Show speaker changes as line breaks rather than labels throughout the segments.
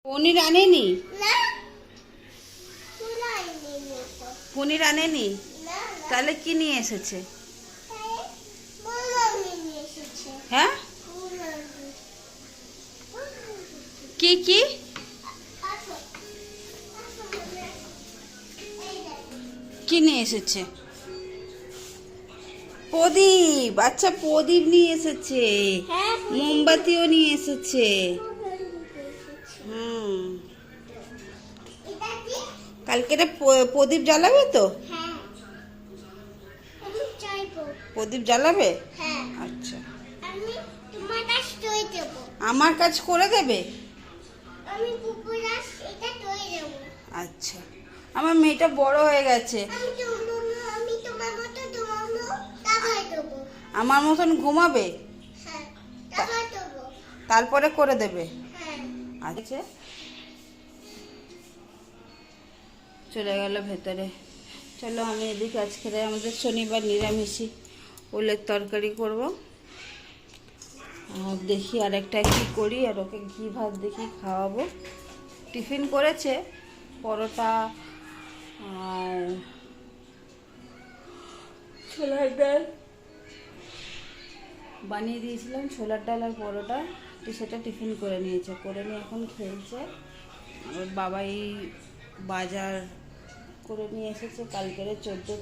পনির আনেনি?
না
পনির আনেনি? তাহলে কি নিয়ে এসেছে? হ্যাঁ, কি কি কি নিয়ে এসেছে? প্রদীপ, আচ্ছা প্রদীপ নিয়ে এসেছে, মোমবাতিও নিয়ে এসেছে। হুম, কালকে প্রদীপ জ্বালাবে তো? প্রদীপ জ্বালাবে? আচ্ছা, আমার কাজ করে দেবে? আচ্ছা, আমার মেয়েটা বড় হয়ে গেছে, আমার মতন ঘুমাবে, তারপরে করে দেবে। আচ্ছা, চলে গেল ভেতরে। চলো, আমি এদিকে আজকে আমাদের শনিবার নিরামিষই ওলের তরকারি করব। আর দেখি আরেকটা কি করি, আর ওকে ঘি ভাত দেখি খাওয়াবো। টিফিন করেছে পরোটা আর ছোলার ডাল বানিয়ে দিয়েছিলাম, ছোলার ডাল আর পরোটা, সেটা টিফিন করে নিয়েছে, করে নিয়ে এখন খেলছে। আর বাবাই বাজার করে নিয়ে এসেছে কালকের 14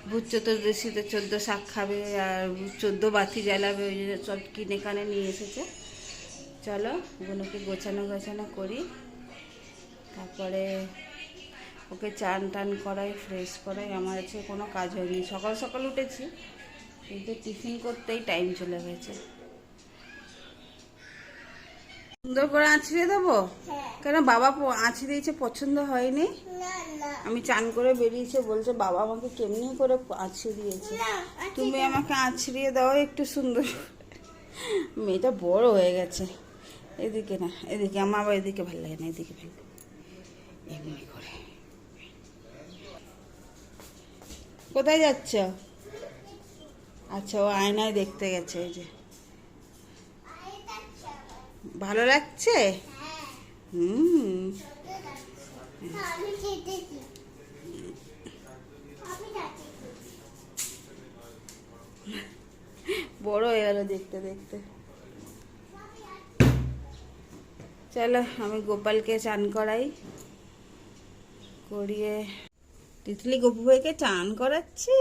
ভূত চতুর্দশীতে 14 শাক খাবে আর 14 বাতি জ্বালাবে, ওই জন্য সব কিনে কানে নিয়ে এসেছে। চলো ওগুলোকে গোছানো করি, তারপরে ওকে চান টান করাই, ফ্রেশ করাই। আমার আজকে কোনো কাজ হয়নি, সকাল সকাল উঠেছি কিন্তু টিফিন করতেই টাইম চলে গেছে। সুন্দর করে আঁচড়িয়ে দেবো? কেন, বাবা আঁচড়ে দিয়েছে, পছন্দ হয়নি? আমি চান করে বেরিয়েছে, বলছে বাবা আমাকে কেমনি করে আঁচড়িয়ে দিয়েছে, তুমি আমাকে আঁচড়িয়ে দাও একটু সুন্দর। মেয়েটা বড় হয়ে গেছে। এদিকে না, এদিকে আমার আবার এদিকে ভালো লাগে না, এদিকে ভালো লাগে। এমনি করে। কোথায় যাচ্ছ? আচ্ছা, ও আয়নায় দেখতে গেছে। এই যে ভালো লাগছে? হুম, বড় হয়ে গেল দেখতে দেখতে। চলো, আমি গোপালকে চান করাই, করিয়ে। তিতলি গপু ভাইকে চান করাচ্ছে?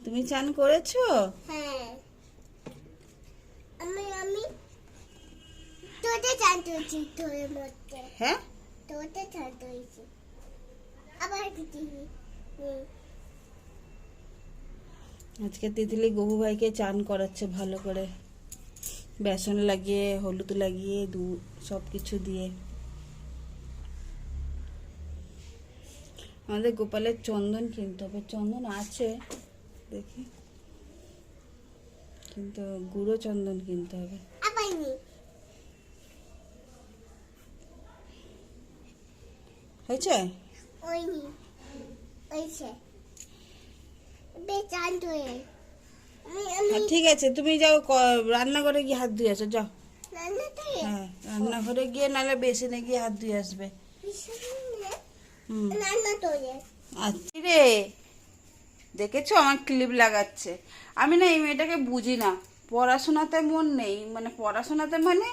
তুমি চান করেছো? হ্যাঁ, আজকে তিতলি গপু ভাইকে চান করাচ্ছে ভালো করে, বেসন লাগিয়ে, হলুদ লাগিয়ে, দুধ সব কিছু দিয়ে। আমাদের গোপালের চন্দন কিনতে হবে, চন্দন আছে দেখি, কিন্তু গুঁড়ো চন্দন কিনতে হবে। হয়েছে? ঠিক আছে, তুমি যাও রান্নাঘরে গিয়ে হাত ধুয়ে আসো, যাও। হ্যাঁ, রান্নাঘরে গিয়ে, নাহলে বেসিনে গিয়ে হাত ধুয়ে আসবে। আচ্ছা রে, দেখেছো আমার ক্লিপ লাগাচ্ছে। আমি না এই মেয়েটাকে বুঝি না, পড়াশোনাতে মন নেই, মানে পড়াশোনাতে মানে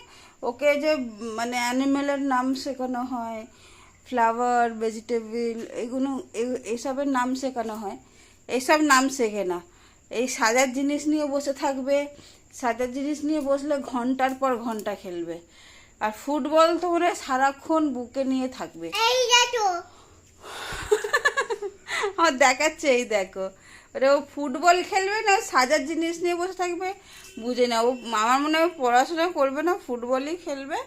ওকে যে মানে অ্যানিমেলের নাম শেখানো হয়, ফ্লাওয়ার, ভেজিটেবল, এগুলো এইসবের নাম শেখানো হয়, এইসব নাম শেখে না। এই সাজার জিনিস নিয়ে বসে থাকবে, সাজার জিনিস নিয়ে বসলে ঘন্টার পর ঘন্টা খেলবে। আর ফুটবল তো মনে হয় সারাক্ষণ বুকে নিয়ে থাকবে। আমার দেখাচ্ছে, এই দেখো, ও ফুটবল খেলবে না, সাজার জিনিস নিয়ে বসে থাকবে, বুঝে না। ও আমার মনে হয় পড়াশোনা করবে না, ফুটবলই খেলবে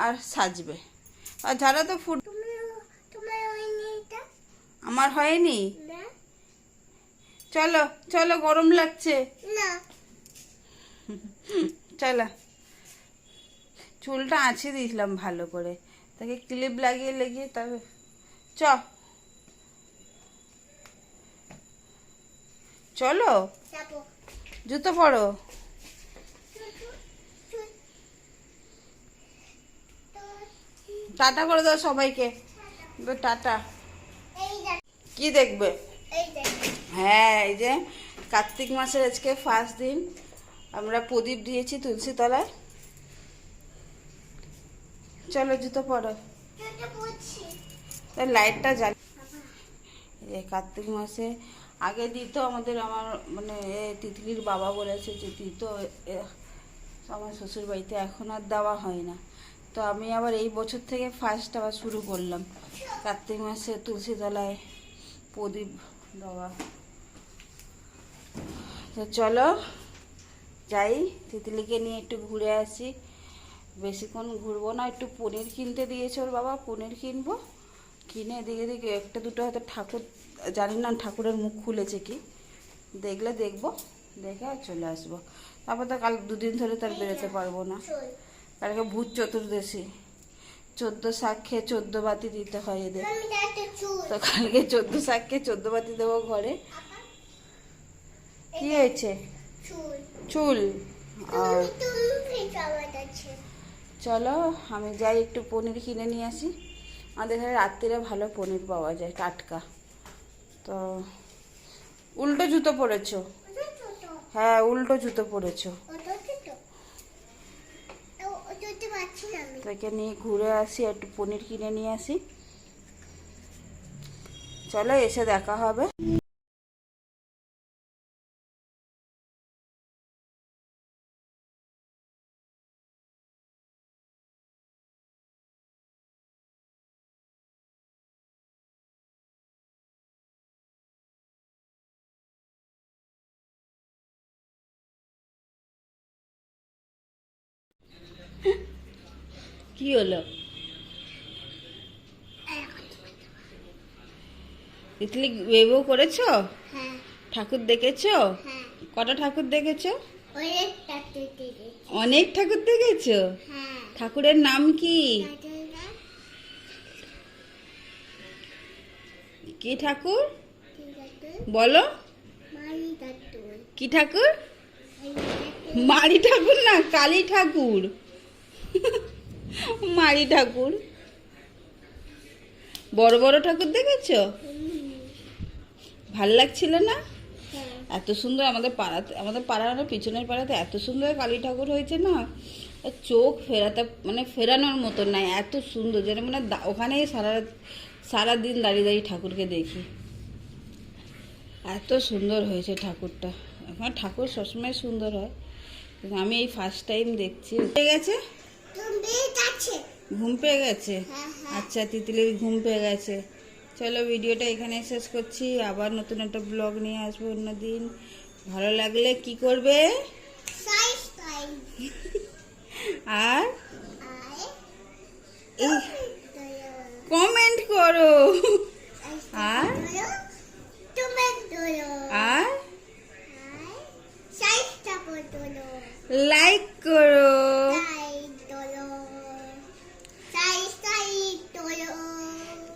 আর সাজবে। আর যারা তো আমার হয়নি। চলো চলো, গরম লাগছে, চলো। চুলটা আঁচিয়ে দিয়েছিলাম ভালো করে, তাকে ক্লিপ লাগিয়ে লাগিয়ে, তবে চলো, জুতো পরো। টাটা করে দাও সবাইকে, টাটা। কি দেখবে? হ্যাঁ, এই যে কার্তিক মাসের আজকে ফার্স্ট দিন, আমরা প্রদীপ দিয়েছি তুলসী তলায়। চলো জুতো পরো, লাইটটা জ্বাল। এই কার্তিক মাসে আগে দিত আমার মানে তিতলির বাবা বলেছে যে দিত আমার শ্বশুর বাড়িতে, এখন আর দেওয়া হয় না। তো আমি আবার এই বছর থেকে ফার্স্ট আবার শুরু করলাম কার্তিক মাসে তুলসী তলায় প্রদীপ দেওয়া। তো চলো যাই, তিতলিকে নিয়ে একটু ঘুরে আসি। বেশিক্ষণ ঘুরবো না, একটু পনির কিনতে দিয়েছে ওর বাবা, পনির কিনবো, কিনে দিকে একটা দুটো হয়তো ঠাকুর, জানি না ঠাকুরের মুখ খুলেছে কি, দেখলে দেখবো, দেখে আর চলে আসবো। তারপর তো কাল দুদিন ধরে তার বেরোতে পারবো না, কালকে ভূত চতুর্দশী, 14 শাক খেয়ে 14 বাতি দিতে হয় এদের। তো কালকে 14 শাক খেয়ে 14 বাতি দেবো ঘরে। কি হয়েছে? চুল। চলো আমি যাই একটু পনির কিনে নিয়ে আসি, আমাদের এখানে রাত্রিরে ভালো পনির পাওয়া যায় টাটকা। তো উল্টো জুতো পরেছো? হ্যাঁ উল্টো জুতো পরেছো। তাকে নিয়ে ঘুরে আসি, একটু পনির কিনে নিয়ে আসি। চলো এসে দেখা হবে। কি হলো? ইতলি বেবো করেছো? ঠাকুর দেখেছো? কটা ঠাকুর দেখেছো? অনেক ঠাকুর দেখেছো? ঠাকুরের নাম কি? কি ঠাকুর বলো? কি ঠাকুর? মারি ঠাকুর না, কালী ঠাকুর। মারি ঠাকুর। বড় বড় ঠাকুর দেখেছো? ভাল লাগছিল না? এত সুন্দর আমাদের পাড়ার পিছনের পাড়াতে এত সুন্দর কালী ঠাকুর হয়েছে না, চোখ ফেরাতে মানে ফেরানোর মতো নাই, এত সুন্দর, যেন মানে ওখানেই সারাদিন দাঁড়িয়ে দাঁড়িয়ে ঠাকুরকে দেখি, এত সুন্দর হয়েছে ঠাকুরটা। এখন ঠাকুর সবসময় সুন্দর হয়, আমি এই ফার্স্ট টাইম দেখছি। পেয়ে গেছে, ঘুম পেয়ে গেছে। আচ্ছা তিতলির ঘুম পেয়ে গেছে। চলো ভিডিওটা এখানে শেষ করছি, আবার নতুন একটা ব্লগ নিয়ে আসবো অন্যদিন। ভালো লাগলে কি করবে? আর কমেন্ট করো, আর লাইক করো।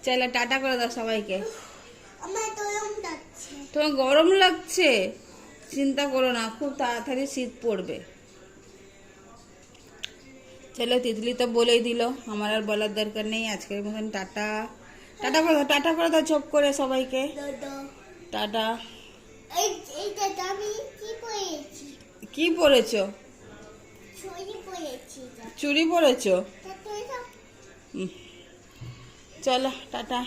চলো টাটা করে দাও সবাইকে। তোমার গরম লাগছে? চিন্তা করো না, খুব তাড়াতাড়ি শীত পড়বে। চলো তিতলি তো বলেই দিল, আমার আর বলার দরকার নেই। আজকের মতন টাটা। টাটা করে দাও ঝপ করে সবাইকে, টাটা। কি পরেছো? চুড়ি পরেছো? চলো টাটা।